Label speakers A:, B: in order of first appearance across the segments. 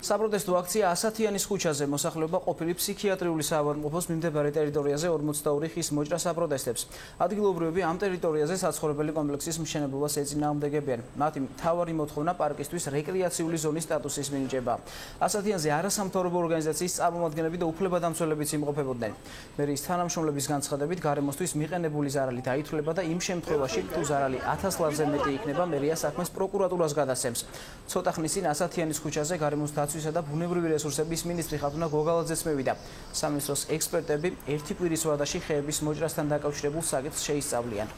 A: საპროტესტო აქცია ასათიანის ქუჩაზე მოსახლეობა ყოფილი ფსიქიატრიული საავადმყოფოს მიმდებარე ტერიტორიაზე 42 ხის მოჭრას აპროტესტებს. ადგილობრივები ამ ტერიტორიაზე საცხოვრებელი კომპლექსის მშენებლობას ეწინააღმდეგებიან. მათი მთავარი მოთხოვნა პარკისთვის რეკრეაციული ზონის სტატუსის მინიჭება. ასათიანზე არასამთავრობო ორგანიზაციის წარმომადგენლები და უფლებადამცველებიც იმყოფებოდნენ. მერიის თანამშრომლების განცხადებით გარემოსთვის მიყენებული ზარალი დაითვლება და იმ შემთხვევაში თუ ზარალი 1000 ლარზე მეტი იქნება, მერია საქმეს პროკურატურას გადასცემს. ცოტა ხნის წინ ასათიანის ქუჩაზე გარემოს დაცვისა და ბუნებრივი რესურსების მინისტრი ხათუნა გოგალაძეც მევიდა. სამინისტროს ექსპერტები ერთი კვირის ვადაში ხეების მოჭრასთან დაკავშირებულ საკითხს შეისწავლიან.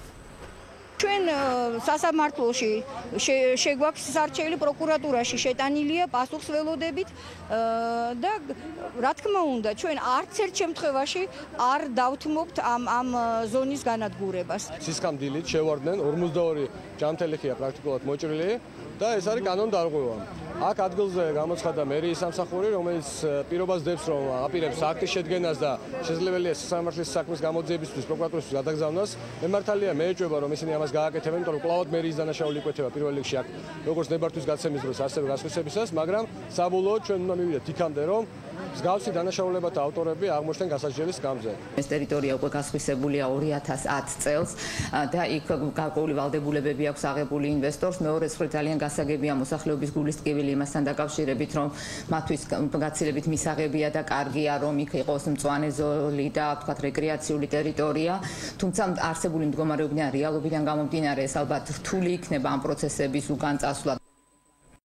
B: ჩვენ სასამართლოში შეგვაქვს სარჩელი პროკურატურაში შეტანილია პასუხს ველოდებით და რა თქმა უნდა ჩვენ არც ერთ შემთხვევაში არ დავთმობთ ამ ზონის განადგურებას.
C: სისხამდილით შევარდნენ 42 ჯამთელი ხია პრაქტიკულად მოჭრილი და ეს არის კანონდარღვევა. აქ ადგილზე გამოცხადდა მერიის სამსახური, რომელიც პირობას დებს, რომ აპირებს აქტის შედგენას და შესაძლებელია სასამართლოს საქმის გამოძიებისთვის პროკურატურისთვის გადაგზავნას. მემართალია მეეჭვება, რომ ისინი ამას გააკეთებენ, იმიტომ რომ კლავად მერიის დანაშაული იკვეთება პირველ რიგში აქ როგორც ნებართვის გაცემის დროს, ასევე გასხვისებისას, მაგრამ საბოლოოდ ჩვენ უნდა მივიდეთ იქამდე, რომ მსგავსი დანაშაულებათა ავტორები აღმოჩნდნენ გასაჯდომის სკამზე.
D: ეს ტერიტორია უკვე გასხვისებულია 2010 წელს და იქ გარკვეული ვალდებულებები აქვს აღებული ინვესტორს. მეორე მხრივ ძალიან გასაგებია მოსახლეობის გულისტკივილი იმასთან დაკავშირებით, რომ მათთვის გაცილებით მისაღებია და კარგია, რომ იქ იყოს მწვანე ზოლი და თქვათ რეკრეაციული ტერიტორია. თუმცა არსებული მდგომარეობიდან რეალობიდან გამომდინარე, ეს ალბათ რთული იქნება ამ პროცესების უკან წასვლა.